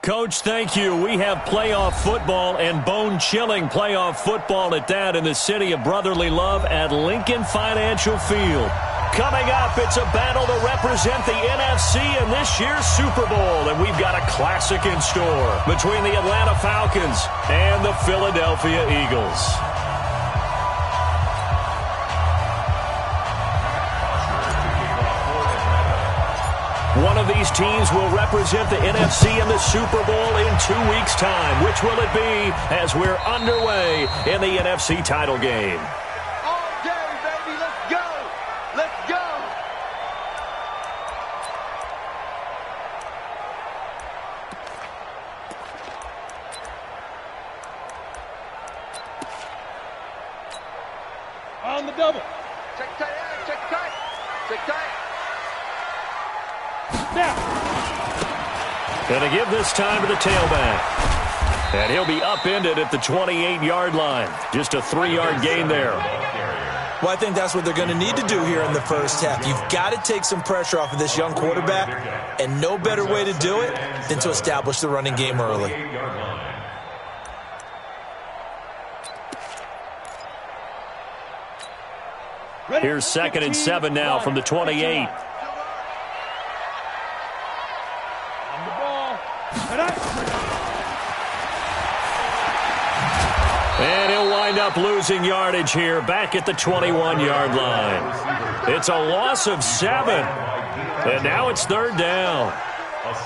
Coach, thank you. We have playoff football and bone-chilling playoff football at that in the city of brotherly love at Lincoln Financial Field. Coming up, it's a battle to represent the NFC in this year's Super Bowl, and we've got a classic in store between the Atlanta Falcons and the Philadelphia Eagles. One of these teams will represent the NFC in the Super Bowl in 2 weeks' time. Which will it be as we're underway in the NFC title game? All day, baby. Let's go. Let's go. On the double. Check tight, check tight. Check tight. Now. Going to give this time to the tailback. And he'll be upended at the 28-yard line. Just a 3-yard gain there. Well, I think that's what they're going to need to do here in the first half. You've got to take some pressure off of this young quarterback, and no better way to do it than to establish the running game early. Here's 2nd and 7 now from the 28. And he'll wind up losing yardage here back at the 21-yard line. It's a loss of 7. And now it's 3rd down.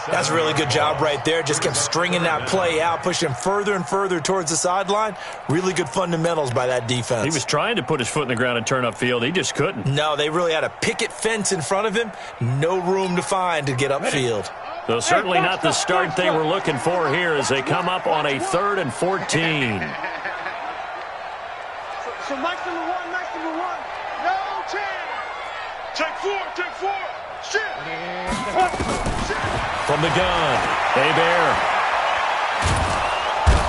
That's a really good job right there. Just kept stringing that play out, pushing further and further towards the sideline. Really good fundamentals by that defense. He was trying to put his foot in the ground and turn upfield. He just couldn't. No, they really had a picket fence in front of him. No room to find to get upfield. So certainly not the start they were looking for here as they come up on a 3rd and 14. So Mike's number one. No chance. Take 4. Shit. From the gun, Hebert.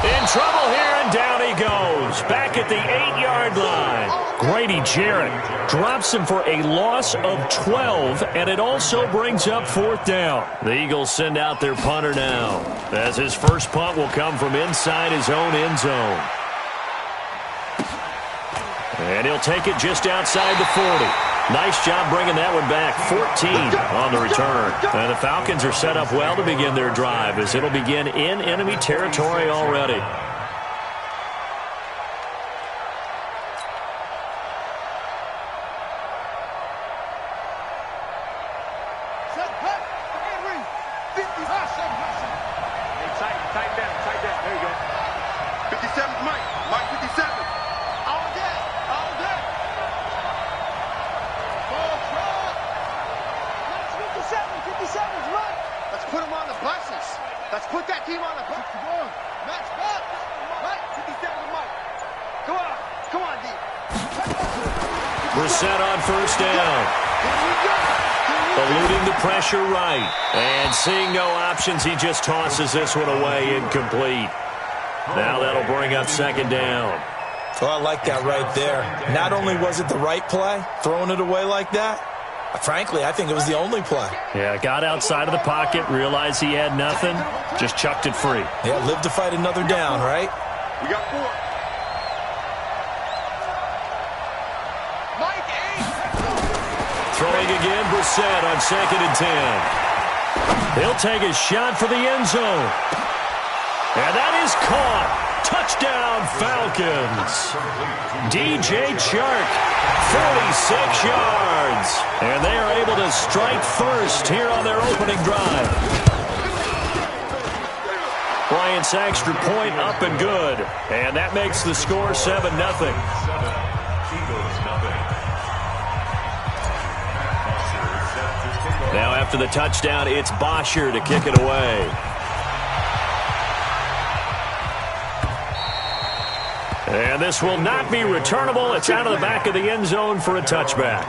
In trouble here, and down he goes. Back at the 8-yard line. Grady Jarrett drops him for a loss of 12, and it also brings up 4th down. The Eagles send out their punter now, as his first punt will come from inside his own end zone. And he'll take it just outside the 40. Nice job bringing that one back. 14 on the return. And the Falcons are set up well to begin their drive as it'll begin in enemy territory already. Tight down. There you go. 57, Mike 57. All day. Let's put him on the buses. Let's put that team on the bus. Match back. Mike, 57 to Mike. Come on, D. Brissett on 1st down. Eluding the pressure right. And seeing no options, he just tosses this one away incomplete. Now that'll bring up 2nd down. Oh, I like that right there. Not only was it the right play, throwing it away like that, frankly, I think it was the only play. Yeah, got outside of the pocket, realized he had nothing, just chucked it free. Yeah, live to fight another down, right? We got 4. Mike 8. Throwing again, Brissett on 2nd and 10. He'll take a shot for the end zone. And that is caught. Touchdown, Falcons. DJ Chark, 46 yards. And they are able to strike first here on their opening drive. Bryant's extra point up and good. And that makes the score 7-0. Now after the touchdown, it's Bosher to kick it away. And this will not be returnable. It's out of the back of the end zone for a touchback.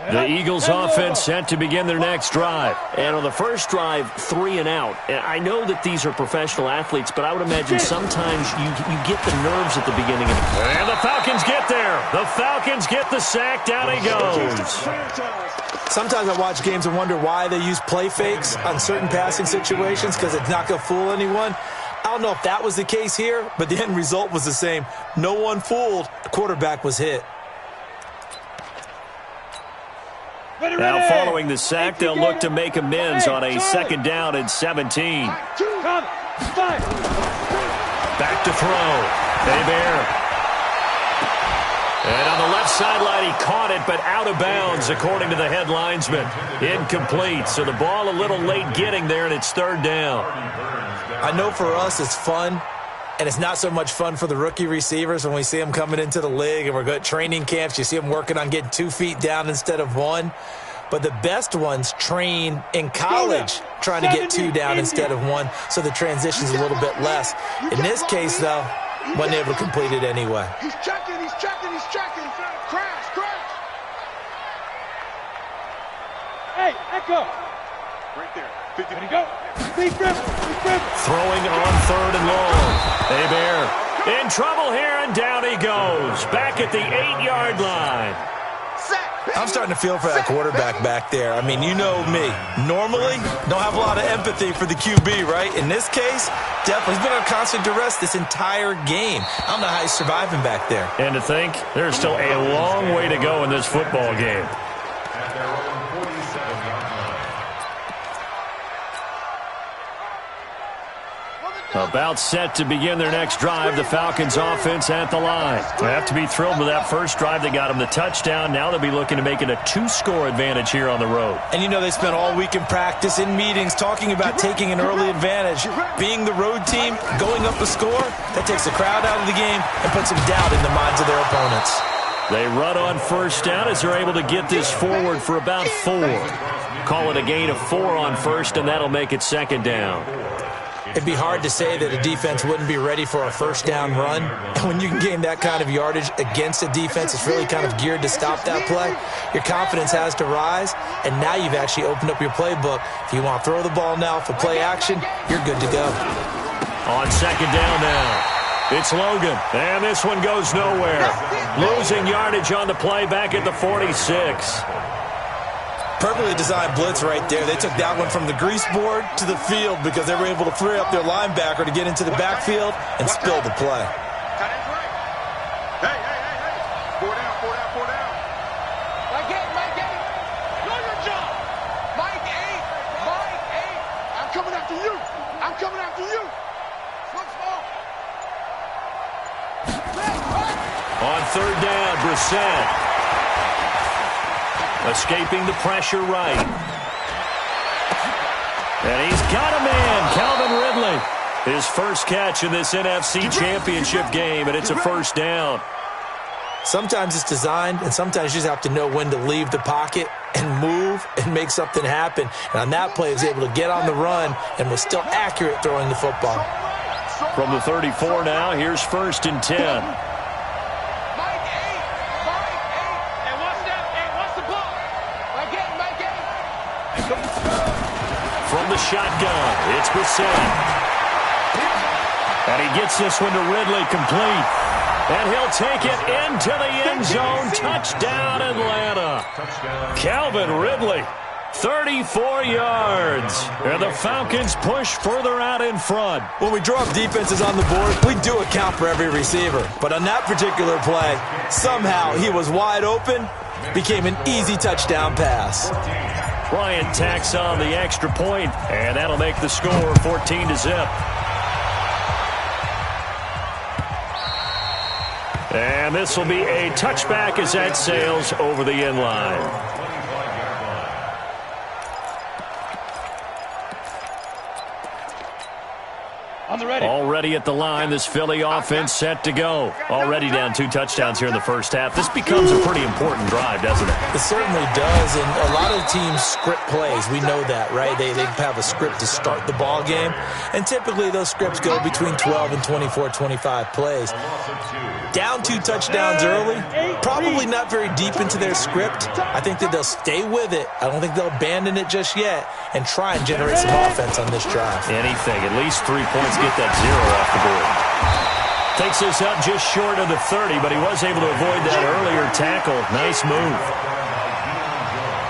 The Eagles offense set to begin their next drive. And on the first drive, 3 and out. And I know that these are professional athletes, but I would imagine sometimes you get the nerves at the beginning of the game. And the Falcons get there. The Falcons get the sack. Down he goes. Sometimes I watch games and wonder why they use play fakes on certain passing situations, because it's not going to fool anyone. I don't know if that was the case here, but the end result was the same. No one fooled. The quarterback was hit. Now following the sack, they'll look to make amends on a 2nd down and 17. Back to throw. Hebert. And on the left sideline, he caught it, but out of bounds, according to the head linesman. Incomplete. So the ball a little late getting there, and it's 3rd down. I know for us it's fun, and it's not so much fun for the rookie receivers when we see them coming into the league and we're good training camps. You see them working on getting 2 feet down instead of 1. But the best ones train in college trying to get 2 down instead of 1, so the transition's a little bit less. In this case, though, wasn't able to complete it anyway. He's checking, he's checking, he's checking. Crash, crash. Hey, Echo. Right there. 50. There you go. Big rip. Throwing on 3rd and long. Hebert in trouble here, and down he goes. Back at the 8-yard line. I'm starting to feel for that quarterback back there. I mean, you know me. Normally, don't have a lot of empathy for the QB, right? In this case, definitely. He's been under constant duress this entire game. I don't know how he's surviving back there. And to think, there's still a long way to go in this football game. About set to begin their next drive, the Falcons offense at the line. They have to be thrilled with that first drive. They got them the touchdown. Now they'll be looking to make it a 2-score advantage here on the road. And you know they spent all week in practice, in meetings, talking about taking an early advantage. Being the road team, going up a score, that takes the crowd out of the game and puts some doubt in the minds of their opponents. They run on 1st down as they're able to get this forward for about 4. Call it a gain of 4 on 1st, and that'll make it 2nd down. It'd be hard to say that a defense wouldn't be ready for a 1st down run. And when you can gain that kind of yardage against a defense that's really kind of geared to stop that play, your confidence has to rise, and now you've actually opened up your playbook. If you want to throw the ball now for play action, you're good to go. On 2nd down now, it's Logan, and this one goes nowhere. Losing yardage on the play back at the 46. Perfectly designed blitz right there. They took that one from the grease board to the field because they were able to free up their linebacker to get into the backfield and spill the play. Hey. 4 down. Mike 8. Know your job. Mike 8. I'm coming after you. On 3rd down, Brissett. Escaping the pressure right. And he's got a man, Calvin Ridley. His first catch in this NFC Championship game, and it's a 1st down. Sometimes it's designed, and sometimes you just have to know when to leave the pocket and move and make something happen. And on that play, he was able to get on the run and was still accurate throwing the football. From the 34 now, here's 1st and 10. From the shotgun, it's Brissett. And he gets this one to Ridley complete. And he'll take it into the end zone. Touchdown, Atlanta. Calvin Ridley, 34 yards. And the Falcons push further out in front. When we draw up defenses on the board, we do account for every receiver. But on that particular play, somehow he was wide open, became an easy touchdown pass. Bryant tacks on the extra point, and that'll make the score 14-0. And this will be a touchback as that sails over the end line. On the ready. Already at the line, this Philly offense set to go. Already down 2 touchdowns here in the first half. This becomes a pretty important drive, doesn't it? It certainly does, and a lot of teams script plays. We know that, right? They have a script to start the ball game, and typically those scripts go between 12 and 24, 25 plays. Down 2 touchdowns early, probably not very deep into their script. I think that they'll stay with it. I don't think they'll abandon it just yet and try and generate some offense on this drive. Anything, at least 3 points, get that 0 off the board. Takes us up just short of the 30, but he was able to avoid that earlier tackle. Nice move.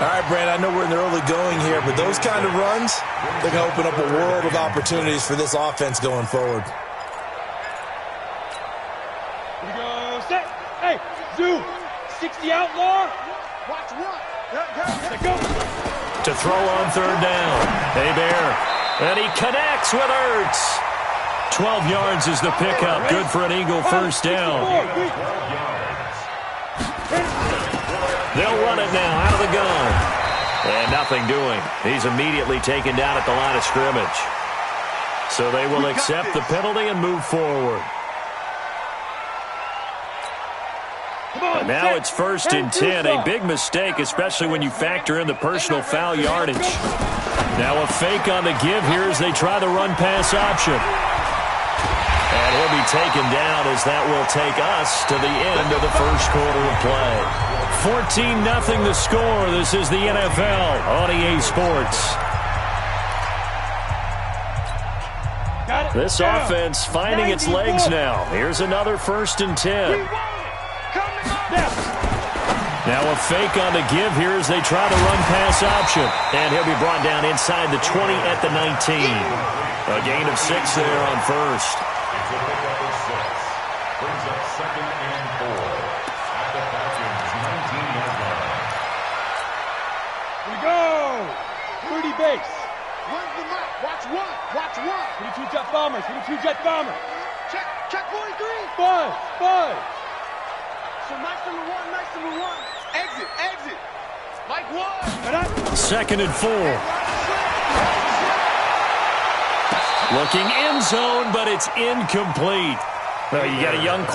All right, Brad, I know we're in the early going here, but those kind of runs, they're going to open up a world of opportunities for this offense going forward. Here we go. Set. Hey, Zoo. 60 outlaw. Watch one. Let go. To throw on 3rd down. Hey, Bear. And he connects with Ertz. 12 yards is the pickup. Good for an Eagle first down. They'll run it now out of the gun. And nothing doing. He's immediately taken down at the line of scrimmage. So they will accept the penalty and move forward. And now it's 1st and 10. A big mistake, especially when you factor in the personal foul yardage. Now a fake on the give here as they try the run-pass option. And he'll be taken down as that will take us to the end of the first quarter of play. 14-0 the score. This is the NFL on EA Sports. This offense finding its legs now. Here's another 1st and 10. Now a fake on the give here as they try the run-pass option. And he'll be brought down inside the 20 at the 19. A gain of 6 there on 1st. Brings up 2nd and 4 at the Falcons' 19-yard line. Here we go. 30 base. Where's the mark? Watch one. Watch one. 22 jet bombers. 22 jet bombers. Check 43. Buzz. So nice number one. Exit. Mike 1. 2nd and 4. Looking end zone, but it's incomplete. Well, you got a young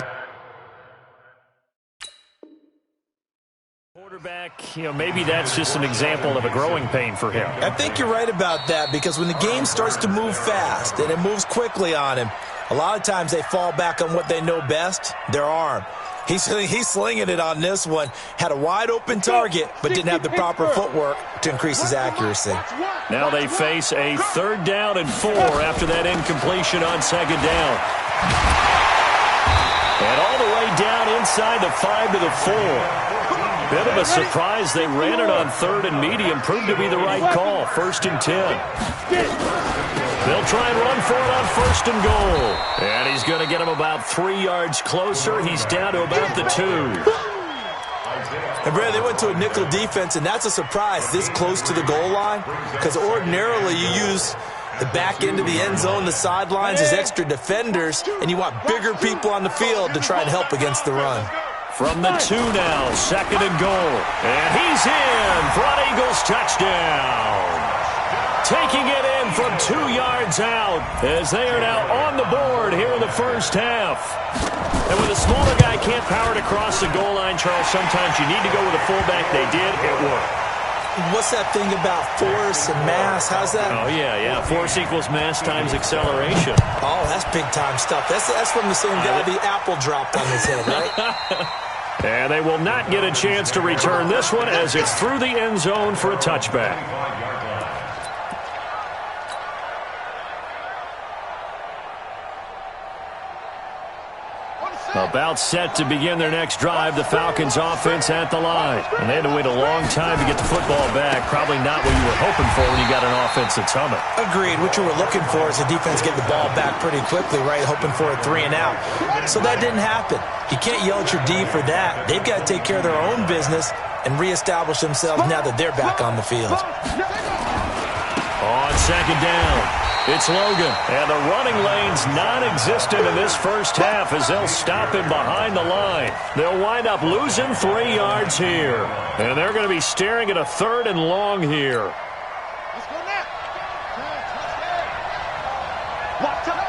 quarterback. Maybe that's just an example of a growing pain for him. I think you're right about that, because when the game starts to move fast and it moves quickly on him, a lot of times they fall back on what they know best, their arm. He's slinging it on this one. Had a wide-open target, but didn't have the proper footwork to increase his accuracy. Now they face a 3rd down and 4 after that incompletion on 2nd down. And all the way down inside the 5 to the 4. Bit of a surprise. They ran it on 3rd and medium. Proved to be the right call. 1st and 10. They'll try and run for it on 1st and goal. And he's going to get him about 3 yards closer. He's down to about the 2. And, Brad, they went to a nickel defense, and that's a surprise this close to the goal line, because ordinarily you use the back end of the end zone, the sidelines as extra defenders, and you want bigger people on the field to try and help against the run. From the 2 now, 2nd and goal. And he's in for an Eagles touchdown. Taking it in from 2 yards out as they are now on the board here in the first half. And when the smaller guy can't power it across the goal line, Charles, sometimes you need to go with a fullback. They did. It worked. What's that thing about force and mass? How's that? Oh, yeah. Force equals mass times acceleration. Oh, that's big-time stuff. That's from the same guy the apple dropped on his head, right? And they will not get a chance to return this one as it's through the end zone for a touchback. About set to begin their next drive, the Falcons offense at the line. And they had to wait a long time to get the football back. Probably not what you were hoping for when you got an offense that's humming. Agreed. What you were looking for is the defense get the ball back pretty quickly, right? Hoping for a 3 and out. So that didn't happen. You can't yell at your D for that. They've got to take care of their own business and reestablish themselves now that they're back on the field. On 2nd down. It's Logan, and the running lane's non-existent in this first half as they'll stop him behind the line. They'll wind up losing 3 yards here, and they're going to be staring at a 3rd and long here. Let's go now. Watch out.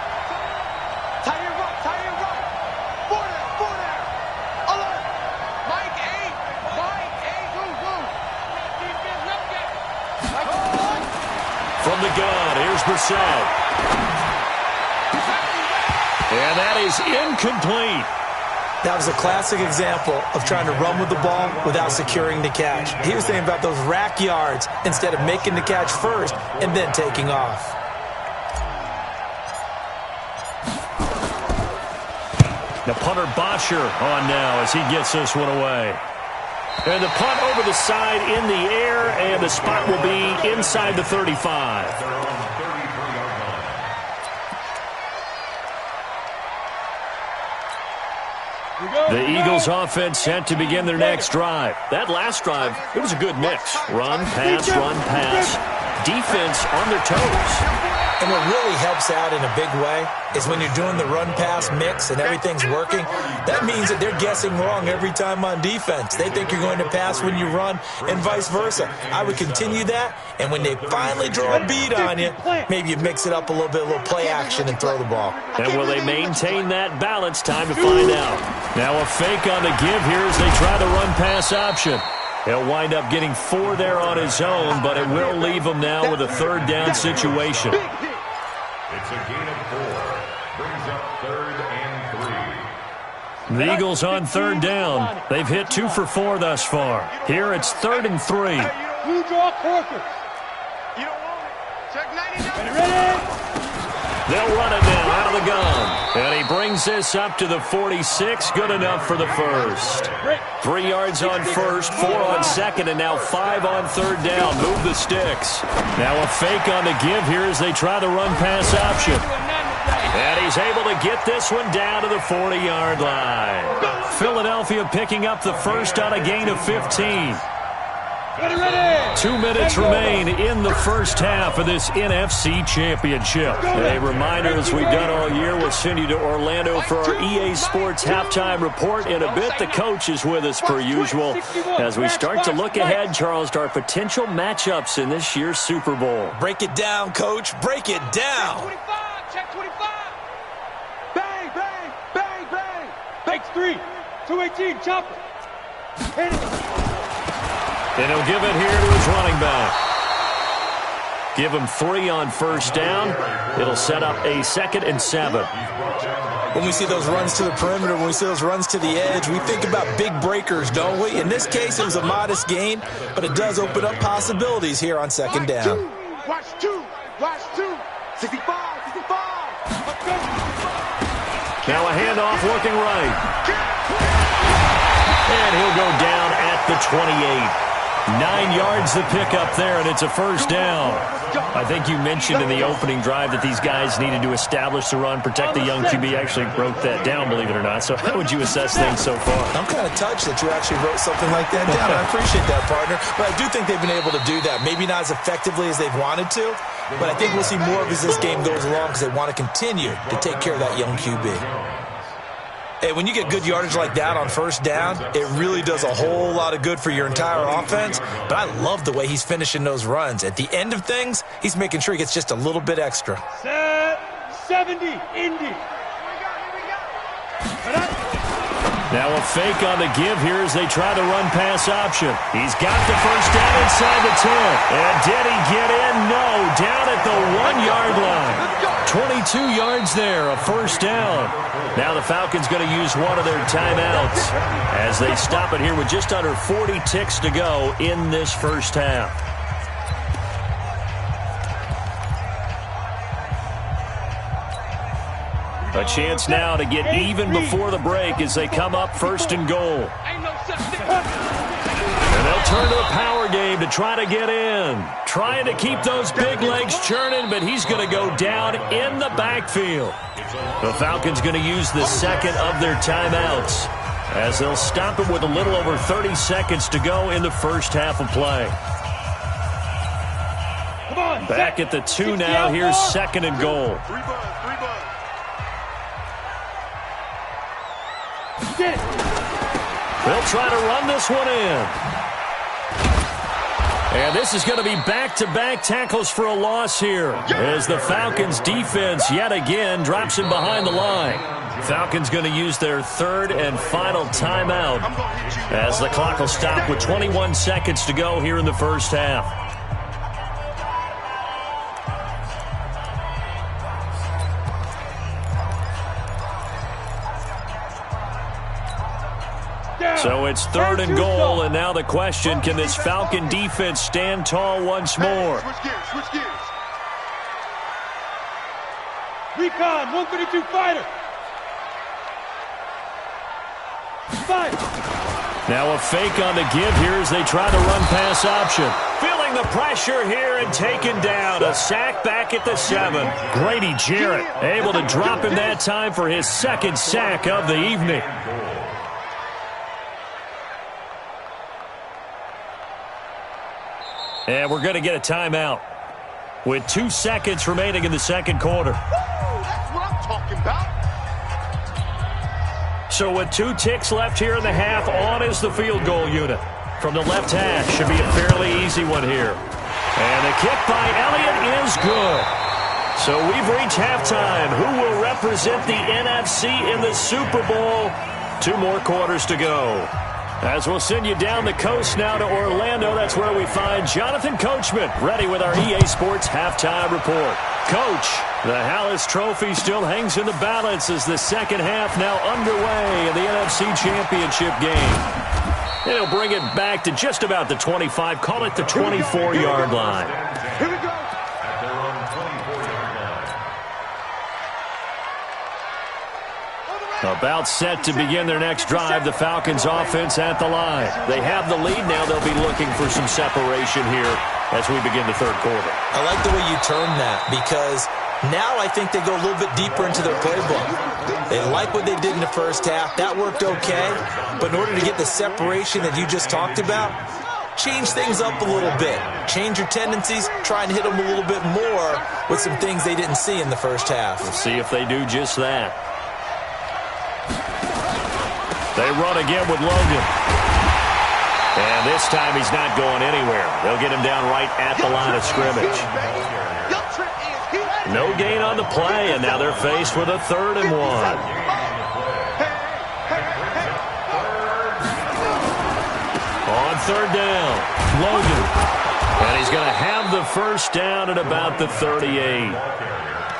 himself. And that is incomplete. That was a classic example of trying to run with the ball without securing the catch. He was thinking about those rack yards instead of making the catch first and then taking off. The punter Bosher on now as he gets this one away. And the punt over the side in the air, and the spot will be inside the 35. The Eagles offense set to begin their next drive. That last drive, it was a good mix. Run, pass, defense on their toes. And what really helps out in a big way is when you're doing the run-pass mix and everything's working, that means that they're guessing wrong every time on defense. They think you're going to pass when you run and vice versa. I would continue that, and when they finally draw a beat on you, maybe you mix it up a little bit, a little play action and throw the ball. And will they maintain that balance? Time to find out. Now a fake on the give here as they try the run-pass option. He'll wind up getting 4 there on his own, but it will leave him now with a third down situation. It's a gain of 4. Brings up 3rd and 3. The Eagles on third down. They've hit 2 for 4 thus far. Here it's 3rd and 3. You draw quarters. You don't want it. Check 99. Ready? They'll run it now out of the gun. And he brings this up to the 46. Good enough for the first. 3 yards on first, 4 on second, and now 5 on third down. Move the sticks. Now a fake on the give here as they try the run-pass option. And he's able to get this one down to the 40-yard line. Philadelphia picking up the first on a gain of 15. 2 minutes remain in the first half of this NFC Championship. A reminder, as we've done all year, we'll send you to Orlando for our EA Sports halftime report. In a bit, the coach is with us per usual as we start to look ahead, Charles, to our potential matchups in this year's Super Bowl. Break it down, Coach. Break it down. 25. Check 25. Bang, bang, bang, bang. Fakes 3. 218. Chopper. Hit it. And he'll give it here to his running back. Give him 3 on first down. It'll set up a 2nd and 7. When we see those runs to the perimeter, when we see those runs to the edge, we think about big breakers, don't we? In this case, it was a modest gain, but it does open up possibilities here on second down. Watch 2. Watch 2. 65. 65. Now a handoff looking right. And he'll go down at the 28. 9 yards to pick up there, and it's a first down. I think you mentioned in the opening drive that these guys needed to establish the run, protect the young QB. Actually wrote that down, believe it or not. So how would you assess things so far? I'm kind of touched that you actually wrote something like that down. I appreciate that, partner. But I do think they've been able to do that. Maybe not as effectively as they've wanted to, but I think we'll see more of as this game goes along because they want to continue to take care of that young QB. Hey, when you get good yardage like that on first down, it really does a whole lot of good for your entire offense. But I love the way he's finishing those runs. At the end of things, he's making sure he gets just a little bit extra. 70, Indy. Now a fake on the give here as they try the run-pass option. He's got the first down inside the 10. And did he get in? No, down at the 1-yard line. 22 yards there, a first down. Now the Falcons going to use one of their timeouts as they stop it here with just under 40 ticks to go in this first half. A chance now to get even before the break as they come up 1st and goal. And they'll turn to the power game to try to get in. Trying to keep those big legs churning, but he's going to go down in the backfield. The Falcons going to use the second of their timeouts as they'll stop it with a little over 30 seconds to go in the first half of play. Back at the 2 now. Here's 2nd and goal. They'll try to run this one in. And this is going to be back-to-back tackles for a loss here as the Falcons defense yet again drops him behind the line. Falcons going to use their 3rd and final timeout as the clock will stop with 21 seconds to go here in the first half. So it's 3rd and goal, and now the question, can this Falcon defense stand tall once more? Switch gears, switch gears. Recon, 132 fighter. Fight. Now a fake on the give here as they try the run-pass option. Feeling the pressure here and taken down. A sack back at the 7. Grady Jarrett able to drop him that time for his 2nd sack of the evening. And we're going to get a timeout with 2 seconds remaining in the 2nd quarter. That's what I'm talking about. So with 2 ticks left here in the half, on is the field goal unit. From the left hash, should be a fairly easy one here. And the kick by Elliott is good. So we've reached halftime. Who will represent the NFC in the Super Bowl? 2 more quarters to go. As we'll send you down the coast now to Orlando, that's where we find Jonathan Coachman, ready with our EA Sports Halftime Report. Coach, the Hallis Trophy still hangs in the balance as the 2nd half now underway in the NFC Championship game. And he'll bring it back to just about the 25, call it the 24-yard line. Here we go. At their own 24-yard line. About set to begin their next drive, the Falcons offense at the line. They have the lead now. They'll be looking for some separation here as we begin the 3rd quarter. I like the way you term that because now I think they go a little bit deeper into their playbook. They like what they did in the 1st half. That worked okay. But in order to get the separation that you just talked about, change things up a little bit. Change your tendencies. Try and hit them a little bit more with some things they didn't see in the 1st half. We'll see if they do just that. They run again with Logan. And this time he's not going anywhere. They'll get him down right at the line of scrimmage. No gain on the play, and now they're faced with a 3rd and 1. On 3rd down, Logan. And he's going to have the 1st down at about the 38.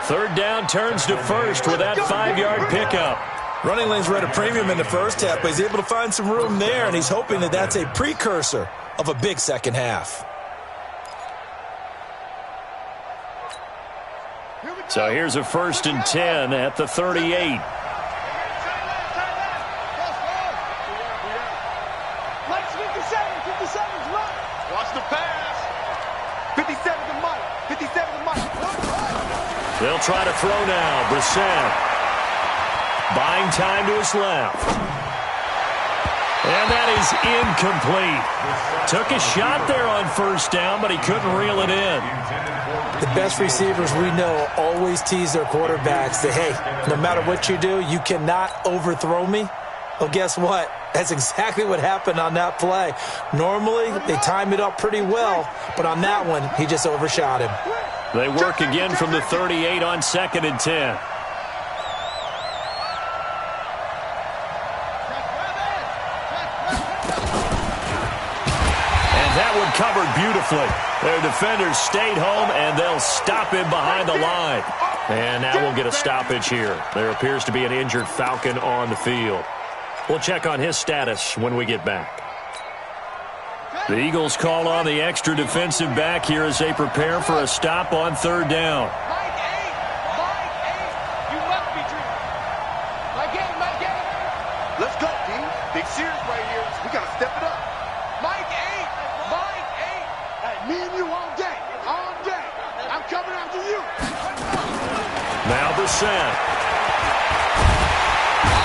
3rd down turns to 1st with that 5-yard pickup. Running lanes were at a premium in the 1st half, but he's able to find some room there, and he's hoping that that's a precursor of a big 2nd half. So here's a 1st and 10 at the 38. Mike's 57's right. Watch the pass. 57 to Mike. 57 to Mike. They'll try to throw now. Brissett. Buying time to his left. And that is incomplete. Took a shot there on 1st down, but he couldn't reel it in. The best receivers we know always tease their quarterbacks that, hey, no matter what you do, you cannot overthrow me. Well, guess what? That's exactly what happened on that play. Normally, they time it up pretty well, but on that one, he just overshot him. They work again from the 38 on 2nd and 10. Covered beautifully. Their defenders stayed home, and they'll stop him behind the line. And now we'll get a stoppage here. There appears to be an injured Falcon on the field. We'll check on his status when we get back. The Eagles call on the extra defensive back here as they prepare for a stop on 3rd down. Mike 8. You must be dreaming. Mike 8. Let's go, D. Big series right here. We got to step it up. Mike 8. Me and you all day. I'm coming after you. Now Brissett.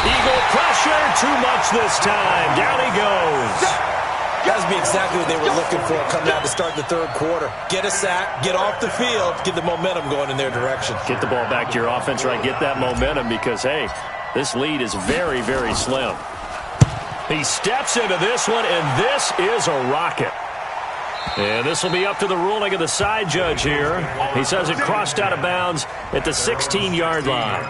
Eagle pressure, too much this time. Down he goes. That would be exactly what they were looking for coming out to start the 3rd quarter. Get a sack, get off the field, get the momentum going in their direction. Get the ball back to your offense, right? Get that momentum because, hey, this lead is very, very slim. He steps into this one, and this is a rocket. And this will be up to the ruling of the side judge here. He says it crossed out of bounds at the 16-yard line.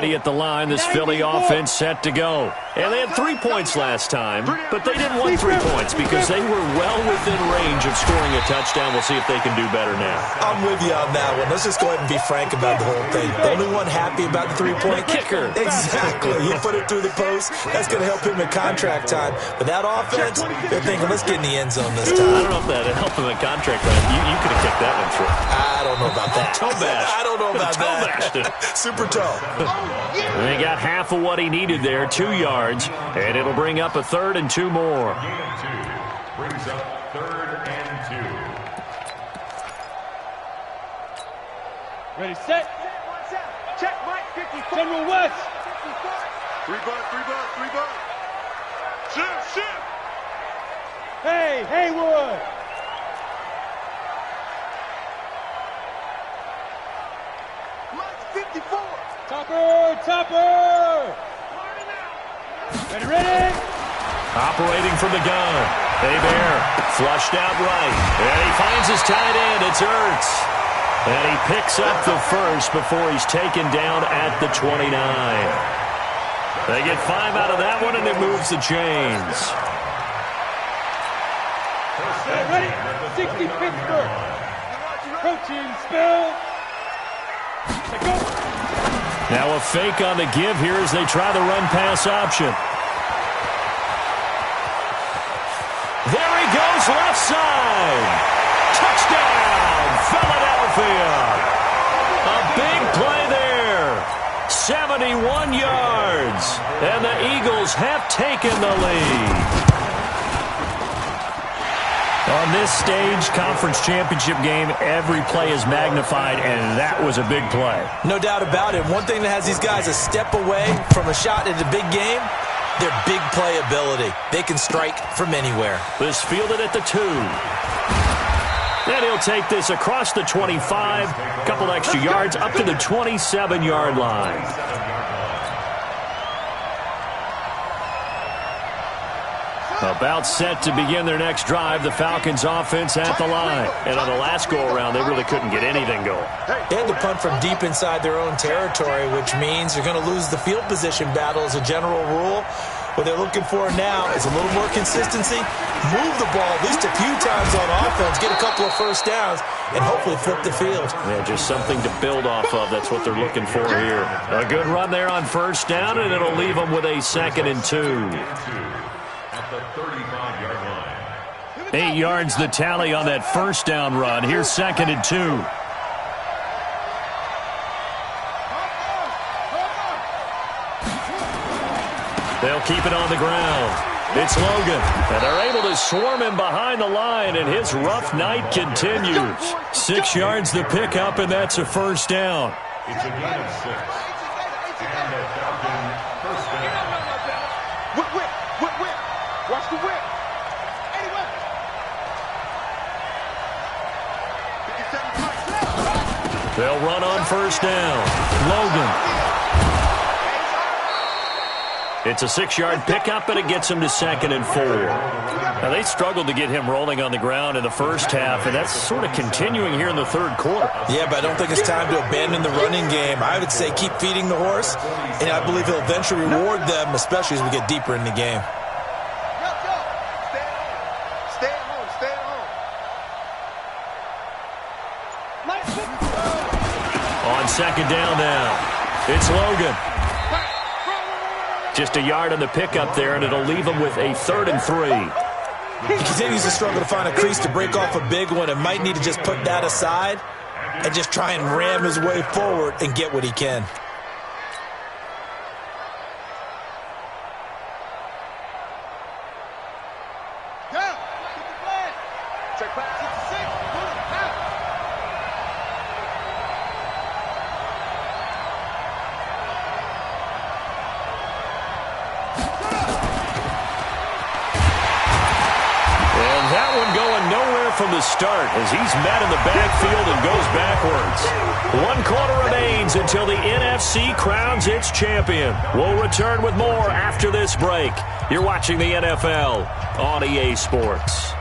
ready at the line. This Philly offense set to go. And they had 3 points last time, but they didn't want 3 points because they were well within range of scoring a touchdown. We'll see if they can do better now. I'm with you on that one. Let's just go ahead and be frank about the whole thing. The only one happy about the 3-point kicker. Exactly. He put it through the post. That's going to help him in contract time. But that offense, they're thinking, let's get in the end zone this time. I don't know if that helped him in contract time. You could have kicked that one through. I don't know about that. Toe bash. I don't know about that. Super toe. And they got half of what he needed there, 2 yards, and it'll bring up a 3rd and 2 more. Gain of 2 brings up 3rd and 2. Ready, set. Check, Mike, 54. General West. 3 butt. Shift. Hey, Haywood. Mike, 54. Topper. Ready. Operating from the gun. Hebert flushed out right. And he finds his tight end. It's Ertz. And he picks up the first before he's taken down at the 29. They get 5 out of that one, and it moves the chains. Ready. 60 Pittsburgh. Coaching spill. Go. Now a fake on the give here as they try the run-pass option. There he goes, left side. Touchdown, Philadelphia. A big play there. 71 yards. And the Eagles have taken the lead. On this stage, conference championship game, every play is magnified, and that was a big play. No doubt about it. One thing that has these guys a step away from a shot in the big game, their big play ability. They can strike from anywhere. This fielded at the 2. And he'll take this across the 25, couple extra yards up to the 27-yard line. About set to begin their next drive, the Falcons offense at the line. And on the last go-around, they really couldn't get anything going. They had to punt from deep inside their own territory, which means you're going to lose the field position battle as a general rule. What they're looking for now is a little more consistency, move the ball at least a few times on offense, get a couple of first downs, and hopefully flip the field. Yeah, just something to build off of. That's what they're looking for here. A good run there on first down, and it'll leave them with a 2nd and 2. At the 35-yard line. 8 yards the tally on that first down run. Here's 2nd and 2. They'll keep it on the ground. It's Logan. And they're able to swarm him behind the line, and his rough night continues. 6 yards the pickup, and that's a first down. It's a gain of 6. And the Falcon first down. Whip. Watch the whip. Anyway. 57 They'll run on first down. Logan. It's a 6-yard pickup, and it gets him to 2nd and 4. Now, they struggled to get him rolling on the ground in the first half, and that's sort of continuing here in the third quarter. Yeah, but I don't think it's time to abandon the running game. I would say keep feeding the horse, and I believe he'll eventually reward them, especially as we get deeper in the game. Stay at home. On 2nd down now, it's Logan. Just a yard on the pickup there, and it'll leave him with a 3rd and 3. He continues to struggle to find a crease to break off a big one and might need to just put that aside and just try and ram his way forward and get what he can. Check back 66. That one going nowhere from the start as he's met in the backfield and goes backwards. 1 quarter remains until the NFC crowns its champion. We'll return with more after this break. You're watching the NFL on EA Sports.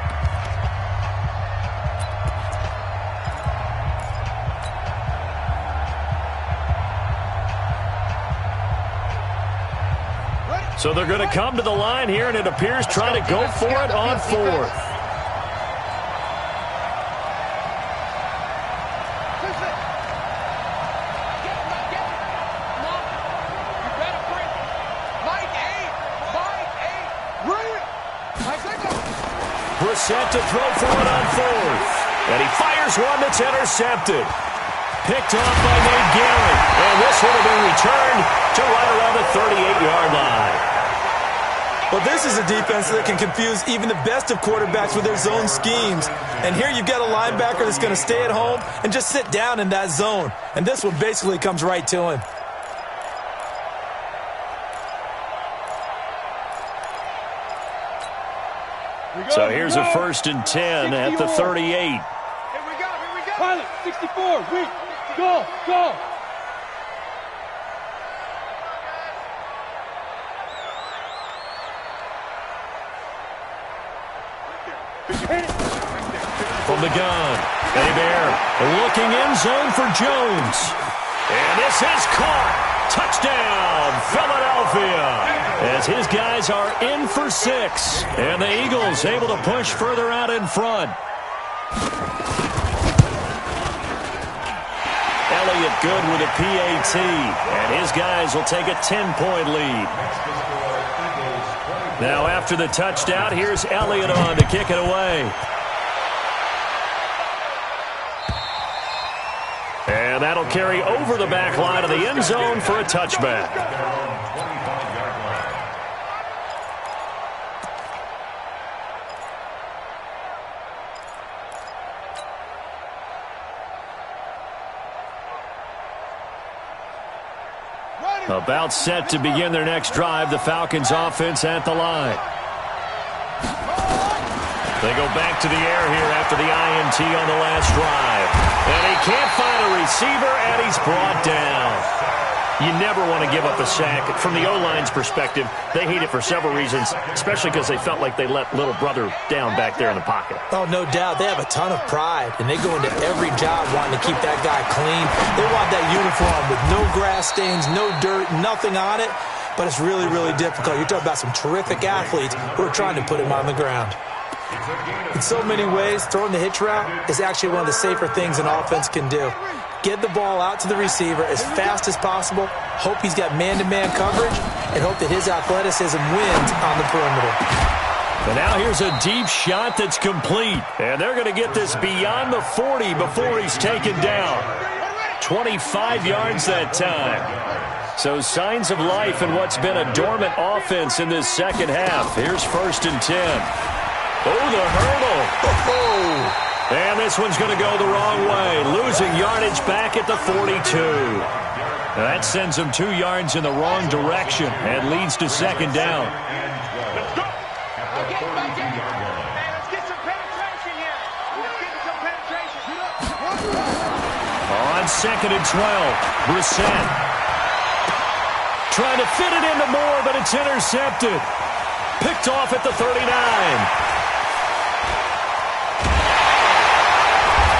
So they're going to come to the line here, and it appears trying to go for it on fourth. Brissett to throw for it on fourth. And he fires one that's intercepted. Picked off by Nate Gehring. And this would have been returned to right around the 38-yard line. Well, this is a defense that can confuse even the best of quarterbacks with their zone schemes. And here you've got a linebacker that's going to stay at home and just sit down in that zone. And this one basically comes right to him. So here's a 1st and 10 at the 38. Here we go. Pilot, 64, weak. Go. From the gun, Hebert looking in zone for Jones. And this is caught. Touchdown, Philadelphia. As his guys are in for 6. And the Eagles able to push further out in front. Elliott good with a PAT. And his guys will take a 10-point lead. Now after the touchdown, here's Elliott on to kick it away. And that'll carry over the back line of the end zone for a touchback. About set to begin their next drive, the Falcons offense at the line. They go back to the air here after the INT on the last drive. And he can't find a receiver, and he's brought down. You never want to give up a sack. From the O-line's perspective, they hate it for several reasons, especially because they felt like they let little brother down back there in the pocket. Oh, no doubt. They have a ton of pride, and they go into every job wanting to keep that guy clean. They want that uniform with no grass stains, no dirt, nothing on it. But it's really, really difficult. You're talking about some terrific athletes who are trying to put him on the ground. In so many ways, throwing the hitch route is actually one of the safer things an offense can do. Get the ball out to the receiver as fast as possible, hope he's got man-to-man coverage, and hope that his athleticism wins on the perimeter. And now here's a deep shot that's complete. And they're going to get this beyond the 40 before he's taken down. 25 yards that time. So signs of life in what's been a dormant offense in this second half. Here's 1st and 10. Oh, the hurdle. Oh. And this one's going to go the wrong way. Losing yardage back at the 42. That sends him 2 yards in the wrong direction and leads to 2nd down. Let's go. Let's get some penetration here. Let's get some penetration. On 2nd and 12, Brissett. Trying to fit it into Moore, but it's intercepted. Picked off at the 39.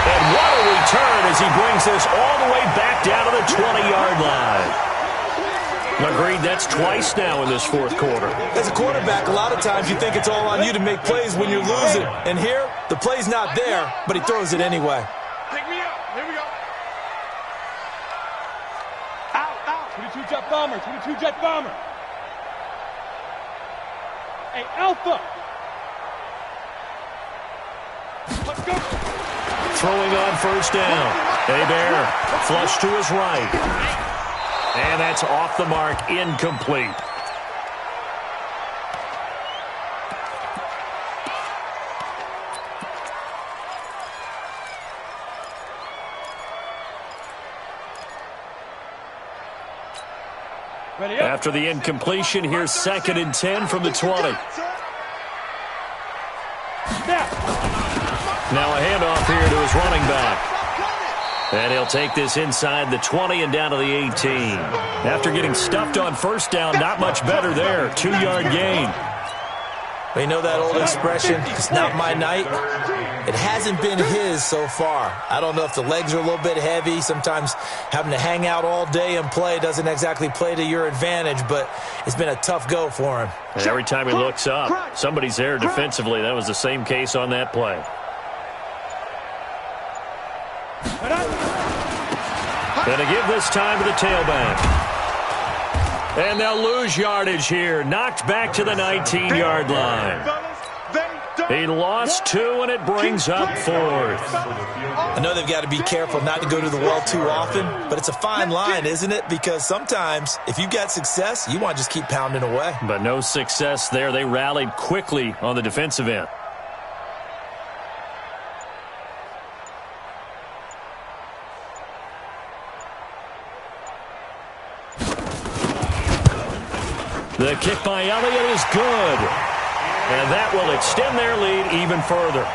And what a return as he brings this all the way back down to the 20-yard line. Agreed, that's twice now in this 4th quarter. As a quarterback, a lot of times you think it's all on you to make plays when you're losing. And here, the play's not there, but he throws it anyway. Pick me up. Here we go. Out. 22 jet bomber, 22 jet bomber. Hey, Alpha. Let's go. Throwing on 1st down. Hebert flush to his right. And that's off the mark, incomplete. Ready up. After the incompletion, here's 2nd and 10 from the 20. Now a handoff here to his running back. And he'll take this inside the 20 and down to the 18. After getting stuffed on 1st down, not much better there. 2-yard gain. Well, you know that old expression, it's not my night? It hasn't been his so far. I don't know if the legs are a little bit heavy. Sometimes having to hang out all day and play doesn't exactly play to your advantage, but it's been a tough go for him. And every time he looks up, somebody's there defensively. That was the same case on that play. Going to give this time to the tailback. And they'll lose yardage here. Knocked back to the 19-yard line. He lost 2, and it brings up 4th. I know they've got to be careful not to go to the well too often, but it's a fine line, isn't it? Because sometimes if you've got success, you want to just keep pounding away. But no success there. They rallied quickly on the defensive end. The kick by Elliott is good. And that will extend their lead even further.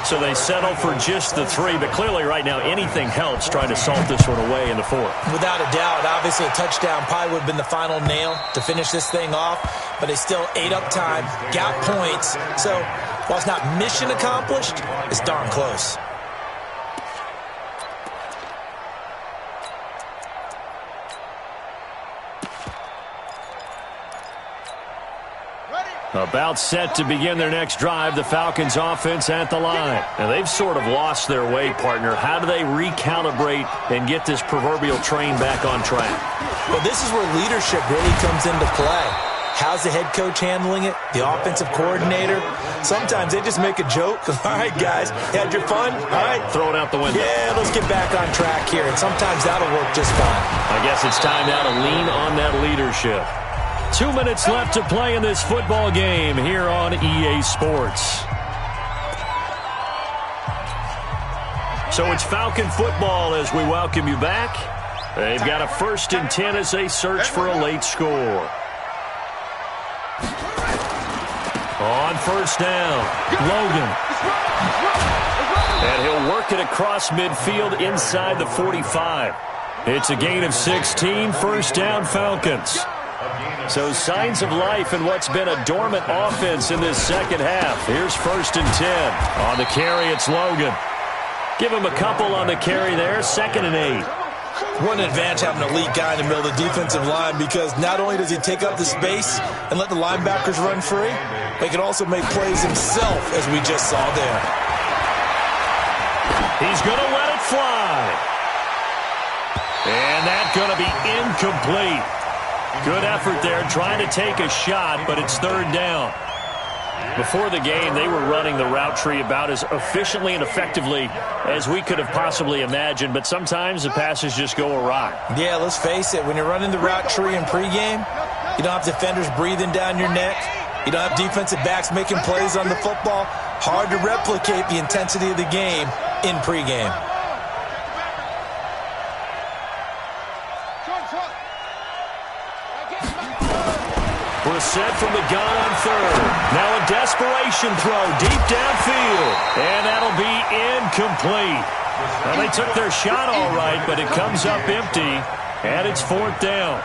So they settle for just the 3, but clearly right now anything helps trying to salt this one away in the 4th. Without a doubt, obviously a touchdown probably would have been the final nail to finish this thing off, but they still ate up time, got points. So while it's not mission accomplished, it's darn close. About set to begin their next drive, the Falcons offense at the line. And they've sort of lost their way, partner. How do they recalibrate and get this proverbial train back on track? Well, this is where leadership really comes into play. How's the head coach handling it? The offensive coordinator? Sometimes they just make a joke. All right, guys, had your fun? All right. Throw it out the window. Yeah, let's get back on track here. And sometimes that'll work just fine. I guess it's time now to lean on that leadership. 2 minutes left to play in this football game here on EA Sports. So it's Falcon football as we welcome you back. They've got a 1st and 10 as they search for a late score. On 1st down, Logan. And he'll work it across midfield inside the 45. It's a gain of 16, 1st down Falcons. So signs of life in what's been a dormant offense in this second half. Here's 1st and 10. On the carry, it's Logan. Give him a couple on the carry there. 2nd and 8. What an advantage having an elite guy in the middle of the defensive line, because not only does he take up the space and let the linebackers run free, but he can also make plays himself, as we just saw there. He's going to let it fly. And that's going to be incomplete. Good effort there, trying to take a shot, but it's 3rd down. Before the game, they were running the route tree about as efficiently and effectively as we could have possibly imagined, but sometimes the passes just go awry. Yeah, let's face it, when you're running the route tree in pregame, you don't have defenders breathing down your neck. You don't have defensive backs making plays on the football. Hard to replicate the intensity of the game in pregame. Set from the gun on 3rd. Now a desperation throw deep downfield. And that'll be incomplete. Well, they took their shot all right, but it comes up empty. And it's 4th down.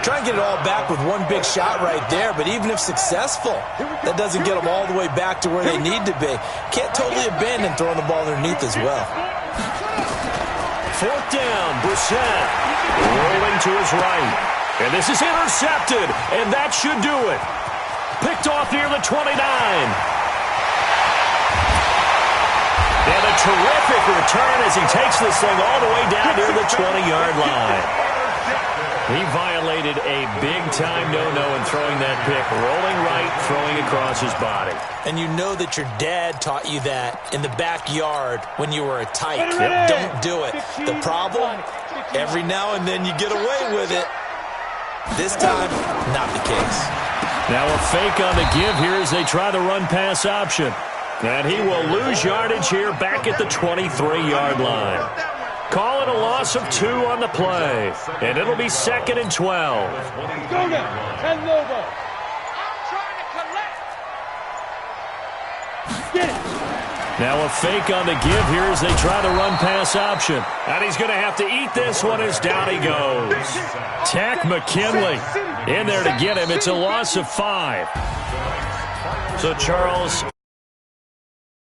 Try and get it all back with one big shot right there, but even if successful, that doesn't get them all the way back to where they need to be. Can't totally abandon throwing the ball underneath as well. 4th down, Brissett rolling to his right. And this is intercepted, and that should do it. Picked off near the 29. And a terrific return as he takes this thing all the way down near the 20-yard line. He violated a big-time no-no in throwing that pick. Rolling right, throwing across his body. And you know that your dad taught you that in the backyard when you were a tyke. Don't do it. The problem, every now and then you get away with it. This time, not the case. Now a fake on the give here as they try the run-pass option. And he will lose yardage here back at the 23-yard line. Call it a loss of 2 on the play. And it'll be 2nd and 12. Go now, and Lobo. Get it. Now a fake on the give here as they try the run-pass option. And he's going to have to eat this one as down he goes. Tack McKinley in there to get him. It's a loss of 5. So, Charles,